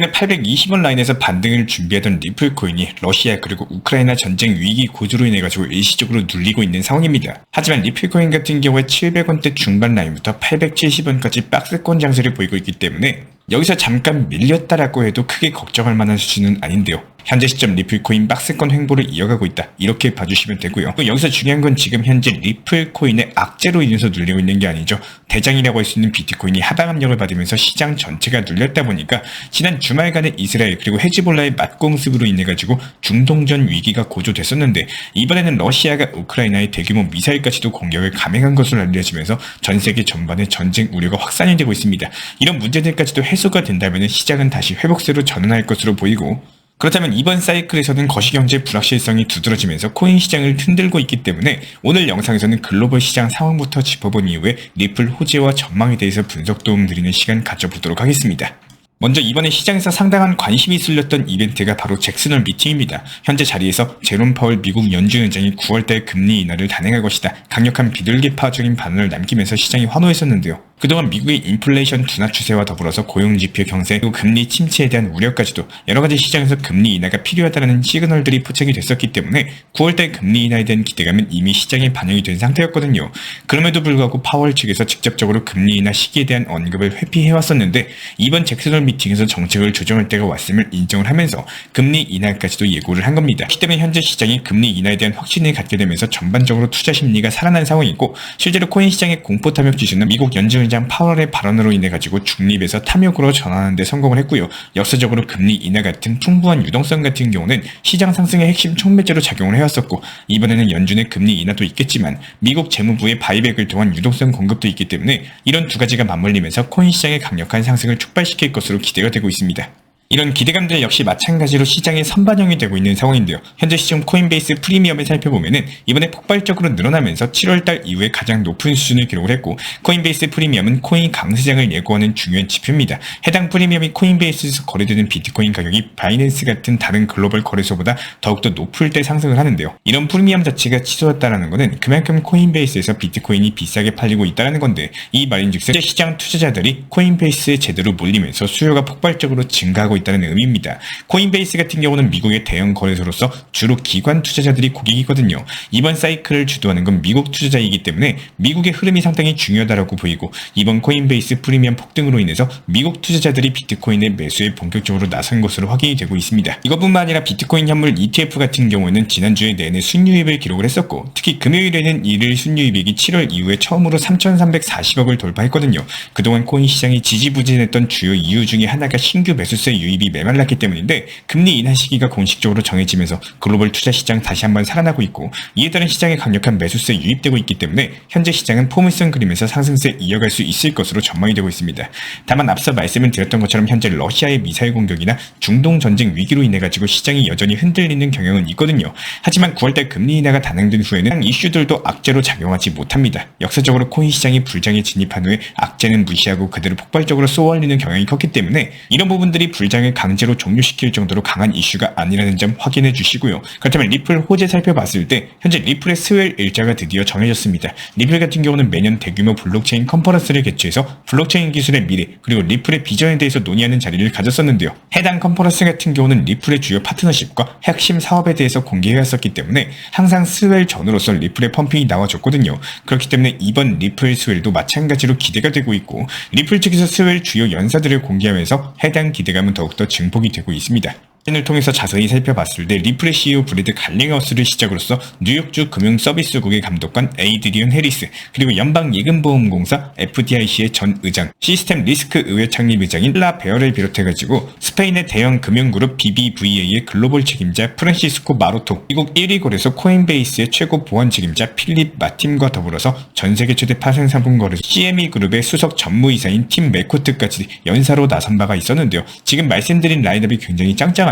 최근에 820원 라인에서 반등을 준비하던 리플 코인이 러시아 그리고 우크라이나 전쟁 위기 고조로 인해 가지고 일시적으로 눌리고 있는 상황입니다. 하지만 리플 코인 같은 경우에 700원대 중반 라인부터 870원까지 박스권 장세를 보이고 있기 때문에 여기서 잠깐 밀렸다라고 해도 크게 걱정할 만한 수준은 아닌데요. 현재 시점 리플코인 박스권 횡보를 이어가고 있다, 이렇게 봐주시면 되고요. 또 여기서 중요한 건 지금 현재 리플코인의 악재로 인해서 눌리고 있는 게 아니죠. 대장이라고 할 수 있는 비트코인이 하방 압력을 받으면서 시장 전체가 눌렸다 보니까 지난 주말간의 이스라엘 그리고 헤즈볼라의 맞공습으로 인해 가지고 중동전 위기가 고조됐었는데, 이번에는 러시아가 우크라이나의 대규모 미사일까지도 공격을 감행한 것으로 알려지면서 전 세계 전반의 전쟁 우려가 확산이 되고 있습니다. 이런 문제들까지도 해소가 된다면 시장은 다시 회복세로 전환할 것으로 보이고, 그렇다면 이번 사이클에서는 거시경제 불확실성이 두드러지면서 코인 시장을 흔들고 있기 때문에 오늘 영상에서는 글로벌 시장 상황부터 짚어본 이후에 리플 호재와 전망에 대해서 분석 도움 드리는 시간 가져보도록 하겠습니다. 먼저 이번에 시장에서 상당한 관심이 쏠렸던 이벤트가 바로 잭슨홀 미팅입니다. 현재 자리에서 제롬 파월 미국 연준의장이 9월달 금리 인하를 단행할 것이다, 강력한 비둘기파적인 반응을 남기면서 시장이 환호했었는데요. 그동안 미국의 인플레이션 둔화 추세와 더불어서 고용지표 경세 그리고 금리 침체에 대한 우려까지도 여러가지 시장에서 금리 인하가 필요하다는 시그널들이 포착이 됐었기 때문에 9월달 금리 인하에 대한 기대감은 이미 시장에 반영이 된 상태였거든요. 그럼에도 불구하고 파월 측에서 직접적으로 금리 인하 시기에 대한 언급을 회피해왔었는데, 이번 잭슨홀 미팅에서 정책을 조정할 때가 왔음을 인정을 하면서 금리 인하까지도 예고를 한 겁니다. 그렇기 때문에 현재 시장이 금리 인하에 대한 확신을 갖게 되면서 전반적으로 투자 심리가 살아난 상황이고, 실제로 코인 시장의 공포 탐욕 지수는 미국 연준의장 파월의 발언으로 인해 가지고 중립에서 탐욕으로 전환하는 데 성공을 했고요. 역사적으로 금리 인하 같은 풍부한 유동성 같은 경우는 시장 상승의 핵심 촉매제로 작용을 해왔었고, 이번에는 연준의 금리 인하도 있겠지만 미국 재무부의 바이백을 통한 유동성 공급도 있기 때문에 이런 두 가지가 맞물리면서 코인 시장의 강력한 상승을 촉발시킬 것으로 기대가 되고 있습니다. 이런 기대감들 역시 마찬가지로 시장에 선반영이 되고 있는 상황인데요. 현재 시점 코인베이스 프리미엄을 살펴보면은 이번에 폭발적으로 늘어나면서 7월달 이후에 가장 높은 수준을 기록을 했고, 코인베이스 프리미엄은 코인 강세장을 예고하는 중요한 지표입니다. 해당 프리미엄이 코인베이스에서 거래되는 비트코인 가격이 바이낸스 같은 다른 글로벌 거래소보다 더욱더 높을 때 상승을 하는데요. 이런 프리미엄 자체가 치솟았다는 것은 그만큼 코인베이스에서 비트코인이 비싸게 팔리고 있다는 건데, 이 말인즉슨 시장 투자자들이 코인베이스에 제대로 몰리면서 수요가 폭발적으로 증가하고 있다는 의미입니다. 코인베이스 같은 경우는 미국의 대형 거래소로서 주로 기관 투자자들이 고객이거든요. 이번 사이클을 주도하는 건 미국 투자자이기 때문에 미국의 흐름이 상당히 중요하다고 보이고, 이번 코인베이스 프리미엄 폭등으로 인해서 미국 투자자들이 비트코인의 매수에 본격적으로 나선 것으로 확인이 되고 있습니다. 이것뿐만 아니라 비트코인 현물 ETF 같은 경우에는 지난주에 내내 순유입을 기록을 했었고, 특히 금요일에는 이를 순유입액이 7월 이후에 처음으로 3,340억을 돌파했거든요. 그동안 코인 시장이 지지부진했던 주요 이유 중에 하나가 신규 매수세 유입이 메말랐기 때문인데, 금리 인하 시기가 공식적으로 정해지면서 글로벌 투자 시장 다시 한번 살아나고 있고, 이에 따른 시장에 강력한 매수세 유입되고 있기 때문에 현재 시장은 포물선 그림에서 상승세 이어갈 수 있을 것으로 전망이 되고 있습니다. 다만 앞서 말씀을 드렸던 것처럼 현재 러시아의 미사일 공격이나 중동 전쟁 위기로 인해 가지고 시장이 여전히 흔들리는 경향은 있거든요. 하지만 9월달 금리 인하가 단행된 후에는 이슈들도 악재로 작용하지 못합니다. 역사적으로 코인 시장이 불장에 진입한 후에 악재는 무시하고 그대로 폭발적으로 쏘아올리는 경향이 컸기 때문에 이런 부분들이 불장을 강제로 종료시킬 정도로 강한 이슈가 아니라는 점 확인해 주시고요. 그렇다면 리플 호재 살펴봤을 때 현재 리플의 스웰 일자가 드디어 정해졌습니다. 리플 같은 경우는 매년 대규모 블록체인 컨퍼런스를 개최해서 블록체인 기술의 미래 그리고 리플의 비전에 대해서 논의하는 자리를 가졌었는데요. 해당 컨퍼런스 같은 경우는 리플의 주요 파트너십과 핵심 사업에 대해서 공개해왔었기 때문에 항상 스웰 전으로서 리플의 펌핑이 나와줬거든요. 그렇기 때문에 이번 리플 스웰도 마찬가지로 기대가 되고 있고, 리플 측에서 스웰 주요 연사들을 공개하면서 해당 기대감은 더욱더 증폭이 되고 있습니다. 을 통해서 자세히 살펴봤을 때 리플의 CEO 브래드 갈링하우스를 시작으로서 뉴욕주 금융서비스국의 감독관 에이드리언 해리스, 그리고 연방예금보험공사 FDIC의 전 의장, 시스템 리스크 의회 창립 의장인 라 베어를 비롯해가지고 스페인의 대형 금융그룹 BBVA의 글로벌 책임자 프란시스코 마로토, 미국 1위 거래소 코인베이스의 최고 보안 책임자 필립 마팀과 더불어서 전세계 최대 파생상품 거래소 CME 그룹의 수석 전무이사인 팀 메코트까지 연사로 나선 바가 있었는데요. 지금 말씀드린 라인업이 굉장히 짱짱한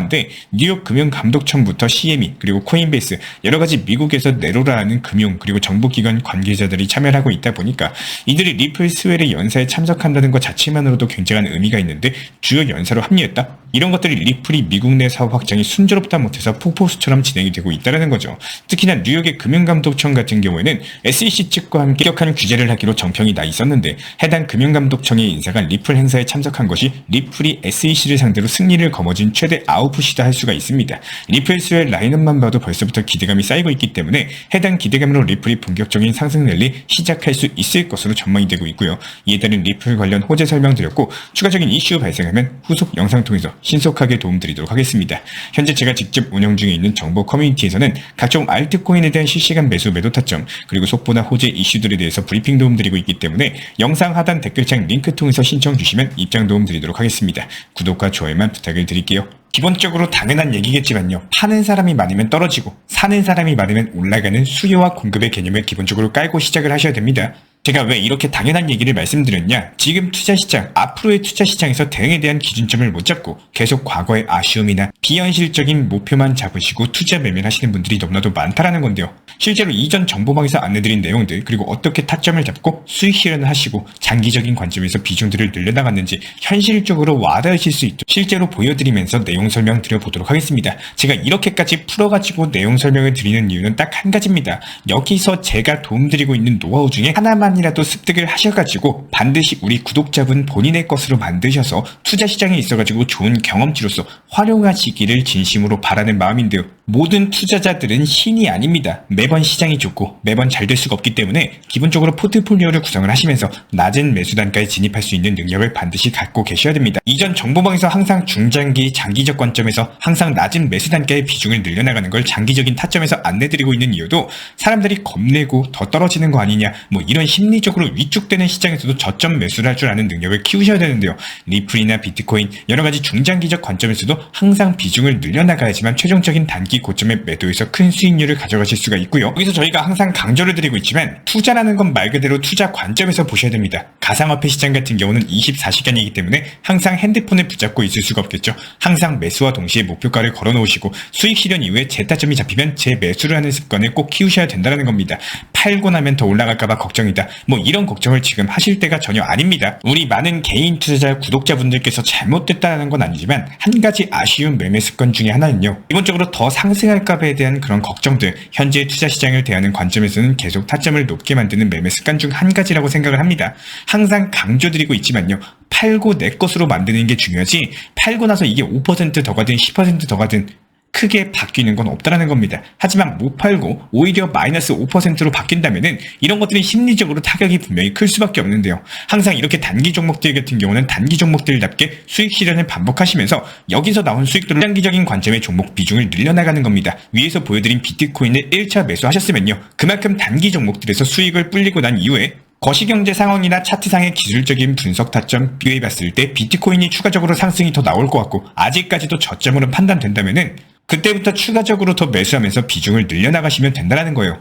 뉴욕 금융감독청부터 CME 그리고 코인베이스, 여러가지 미국에서 내로라 하는 금융 그리고 정부기관 관계자들이 참여를 하고 있다 보니까 이들이 리플 스웰의 연사에 참석한다는 것 자체만으로도 굉장한 의미가 있는데, 주요 연사로 합류했다? 이런 것들이 리플이 미국 내 사업 확장이 순조롭다 못해서 폭포수처럼 진행이 되고 있다는 거죠. 특히나 뉴욕의 금융감독청 같은 경우에는 SEC 측과 함께 격한 규제를 하기로 정평이 나 있었는데 해당 금융감독청의 인사가 리플 행사에 참석한 것이 리플이 SEC를 상대로 승리를 거머쥔 최대 아웃풋이다 할 수가 있습니다. 리플 수요의 라인업만 봐도 벌써부터 기대감이 쌓이고 있기 때문에 해당 기대감으로 리플이 본격적인 상승 랠리 시작할 수 있을 것으로 전망이 되고 있고요. 이에 따른 리플 관련 호재 설명드렸고 추가적인 이슈 발생하면 후속 영상 통해서 신속하게 도움드리도록 하겠습니다. 현재 제가 직접 운영 중에 있는 정보 커뮤니티에서는 각종 알트코인에 대한 실시간 매수 매도 타점 그리고 속보나 호재 이슈들에 대해서 브리핑 도움드리고 있기 때문에 영상 하단 댓글창 링크 통해서 신청 주시면 입장 도움드리도록 하겠습니다. 구독과 좋아요만 부탁을 드릴게요. 기본적으로 당연한 얘기겠지만요. 파는 사람이 많으면 떨어지고 사는 사람이 많으면 올라가는 수요와 공급의 개념을 기본적으로 깔고 시작을 하셔야 됩니다. 제가 왜 이렇게 당연한 얘기를 말씀드렸냐? 지금 투자시장, 앞으로의 투자시장에서 대응에 대한 기준점을 못 잡고 계속 과거의 아쉬움이나 비현실적인 목표만 잡으시고 투자 매매를 하시는 분들이 너무나도 많다라는 건데요. 실제로 이전 정보방에서 안내드린 내용들 그리고 어떻게 타점을 잡고 수익 실현을 하시고 장기적인 관점에서 비중들을 늘려나갔는지 현실적으로 와닿으실 수 있도록 실제로 보여드리면서 내용 설명 드려보도록 하겠습니다. 제가 이렇게까지 풀어가지고 내용 설명을 드리는 이유는 딱 한 가지입니다. 여기서 제가 도움드리고 있는 노하우 중에 하나만이라도 습득을 하셔가지고 반드시 우리 구독자분 본인의 것으로 만드셔서 투자시장에 있어가지고 좋은 경험치로서 활용하시기를 진심으로 바라는 마음인데요. 모든 투자자들은 신이 아닙니다. 매번 시장이 좋고 매번 잘 될 수가 없기 때문에 기본적으로 포트폴리오를 구성을 하시면서 낮은 매수 단가에 진입할 수 있는 능력을 반드시 갖고 계셔야 됩니다. 이전 정보방에서 항상 중장기, 장기적 관점에서 항상 낮은 매수 단가의 비중을 늘려나가는 걸 장기적인 타점에서 안내드리고 있는 이유도 사람들이 겁내고 더 떨어지는 거 아니냐 뭐 이런 심리적으로 위축되는 시장에서도 저점 매수를 할 줄 아는 능력을 키우셔야 되는데요. 리플이나 비트코인 여러가지 중장기적 관점에서도 항상 비중을 늘려나가야지만 최종적인 단기 고점의 매도에서 큰 수익률을 가져가실 수가 있고요. 여기서 저희가 항상 강조를 드리고 있지만 투자라는 건 말 그대로 투자 관점에서 보셔야 됩니다. 가상화폐 시장 같은 경우는 24시간이기 때문에 항상 핸드폰을 붙잡고 있을 수가 없겠죠. 항상 매수와 동시에 목표가를 걸어놓으시고 수익 실현 이후에 재타점이 잡히면 재매수를 하는 습관을 꼭 키우셔야 된다는 겁니다. 팔고 나면 더 올라갈까봐 걱정이다. 뭐 이런 걱정을 지금 하실 때가 전혀 아닙니다. 우리 많은 개인 투자자 구독자분들께서 잘못됐다는 건 아니지만 한 가지 아쉬운 매매 습관 중에 하나는요. 기본적으로 더 상승할까봐에 대한 그런 걱정들, 현재 투자 시장을 대하는 관점에서는 계속 타점을 높게 만드는 매매 습관 중 한 가지라고 생각을 합니다. 항상 강조드리고 있지만요. 팔고 내 것으로 만드는 게 중요하지 팔고 나서 이게 5%더 가든 10%더 가든 크게 바뀌는 건 없다라는 겁니다. 하지만 못 팔고 오히려 마이너스 5%로 바뀐다면은 이런 것들이 심리적으로 타격이 분명히 클 수밖에 없는데요. 항상 이렇게 단기 종목들 같은 경우는 단기 종목들답게 수익 실현을 반복하시면서 여기서 나온 수익들을 장기적인 관점의 종목 비중을 늘려나가는 겁니다. 위에서 보여드린 비트코인을 1차 매수하셨으면요. 그만큼 단기 종목들에서 수익을 불리고 난 이후에 거시경제 상황이나 차트상의 기술적인 분석 타점 비교해봤을 때 비트코인이 추가적으로 상승이 더 나올 것 같고 아직까지도 저점으로 판단된다면은 그때부터 추가적으로 더 매수하면서 비중을 늘려나가시면 된다는 거예요.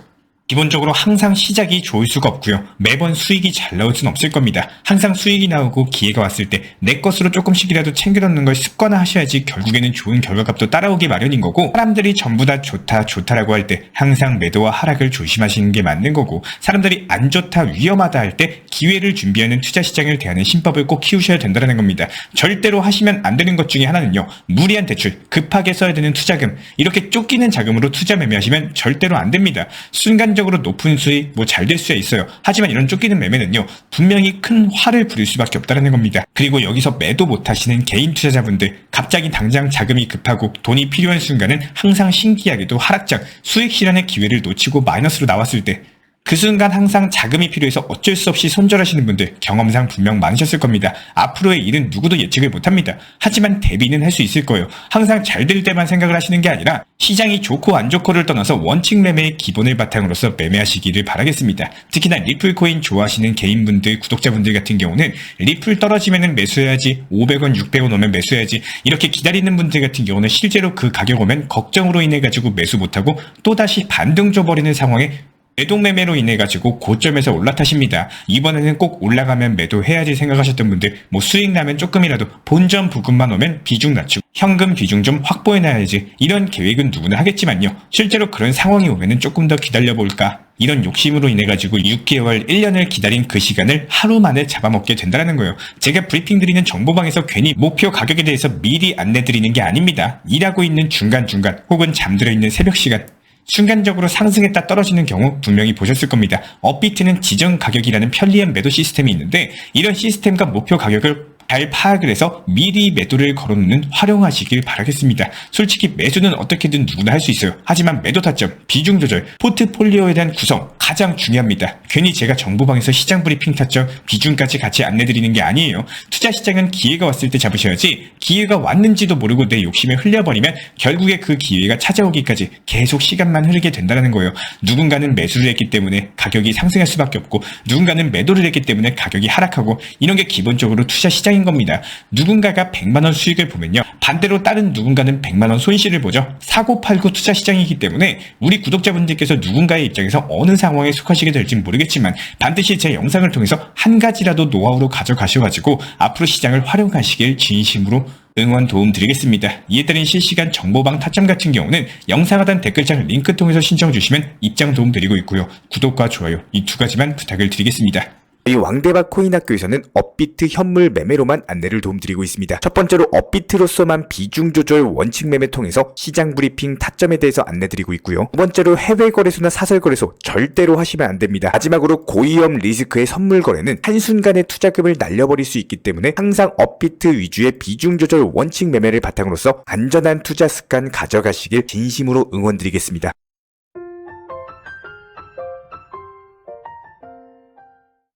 기본적으로 항상 시작이 좋을 수가 없고요. 매번 수익이 잘 나올 수는 없을 겁니다. 항상 수익이 나오고 기회가 왔을 때 내 것으로 조금씩이라도 챙겨놓는 걸 습관화하셔야지 결국에는 좋은 결과값도 따라오기 마련인 거고 사람들이 전부 다 좋다라고 할 때 항상 매도와 하락을 조심하시는 게 맞는 거고 사람들이 안 좋다 위험하다 할 때 기회를 준비하는 투자 시장을 대하는 신법을 꼭 키우셔야 된다는 겁니다. 절대로 하시면 안 되는 것 중에 하나는요. 무리한 대출, 급하게 써야 되는 투자금 이렇게 쫓기는 자금으로 투자 매매하시면 절대로 안 됩니다. 순간적으로 높은 수익 잘 될 수야 있어요. 하지만 이런 쫓기는 매매는요. 분명히 큰 화를 부릴 수밖에 없다는 겁니다. 그리고 여기서 매도 못하시는 개인 투자자분들 갑자기 당장 자금이 급하고 돈이 필요한 순간은 항상 신기하게도 하락장, 수익 실현의 기회를 놓치고 마이너스로 나왔을 때 그 순간 항상 자금이 필요해서 어쩔 수 없이 손절하시는 분들 경험상 분명 많으셨을 겁니다. 앞으로의 일은 누구도 예측을 못합니다. 하지만 대비는 할 수 있을 거예요. 항상 잘 될 때만 생각을 하시는 게 아니라 시장이 좋고 안 좋고를 떠나서 원칙 매매의 기본을 바탕으로서 매매하시기를 바라겠습니다. 특히나 리플코인 좋아하시는 개인분들, 구독자분들 같은 경우는 리플 떨어지면 매수해야지 500원, 600원 오면 매수해야지 이렇게 기다리는 분들 같은 경우는 실제로 그 가격 오면 걱정으로 인해 가지고 매수 못하고 또다시 반등 줘버리는 상황에 매도매매로 인해 가지고 고점에서 올라타십니다. 이번에는 꼭 올라가면 매도해야지 생각하셨던 분들 수익 나면 조금이라도 본전 부근만 오면 비중 낮추고 현금 비중 좀 확보해놔야지 이런 계획은 누구나 하겠지만요. 실제로 그런 상황이 오면은 조금 더 기다려볼까 이런 욕심으로 인해 가지고 6개월, 1년을 기다린 그 시간을 하루 만에 잡아먹게 된다는 거예요. 제가 브리핑 드리는 정보방에서 괜히 목표 가격에 대해서 미리 안내 드리는 게 아닙니다. 일하고 있는 중간중간 혹은 잠들어 있는 새벽 시간 순간적으로 상승했다 떨어지는 경우 분명히 보셨을 겁니다. 업비트는 지정 가격이라는 편리한 매도 시스템이 있는데 이런 시스템과 목표 가격을 잘 파악을 해서 미리 매도를 걸어놓는 활용하시길 바라겠습니다. 솔직히 매수는 어떻게든 누구나 할 수 있어요. 하지만 매도 타점, 비중 조절, 포트폴리오에 대한 구성 가장 중요합니다. 괜히 제가 정보방에서 시장 브리핑 타점, 비중까지 같이 안내드리는 게 아니에요. 투자 시장은 기회가 왔을 때 잡으셔야지 기회가 왔는지도 모르고 내 욕심에 흘려버리면 결국에 그 기회가 찾아오기까지 계속 시간만 흐르게 된다는 거예요. 누군가는 매수를 했기 때문에 가격이 상승할 수밖에 없고 누군가는 매도를 했기 때문에 가격이 하락하고 이런 게 기본적으로 투자 시장인 겁니다. 누군가가 100만원 수익을 보면요. 반대로 다른 누군가는 100만원 손실을 보죠. 사고 팔고 투자 시장이기 때문에 우리 구독자분들께서 누군가의 입장에서 어느 상황에 속하시게 될지 모르겠지만 반드시 제 영상을 통해서 한 가지라도 노하우로 가져가셔가지고 앞으로 시장을 활용하시길 진심으로 응원 도움 드리겠습니다. 이에 따른 실시간 정보방 타점 같은 경우는 영상 하단 댓글창 링크 통해서 신청 주시면 입장 도움 드리고 있고요. 구독과 좋아요 이 두 가지만 부탁을 드리겠습니다. 저희 왕대박 코인학교에서는 업비트 현물 매매로만 안내를 도움드리고 있습니다. 첫 번째로 업비트로서만 비중 조절 원칙 매매 통해서 시장 브리핑 타점에 대해서 안내드리고 있고요. 두 번째로 해외 거래소나 사설 거래소 절대로 하시면 안 됩니다. 마지막으로 고위험 리스크의 선물 거래는 한순간에 투자금을 날려버릴 수 있기 때문에 항상 업비트 위주의 비중 조절 원칙 매매를 바탕으로서 안전한 투자 습관 가져가시길 진심으로 응원드리겠습니다.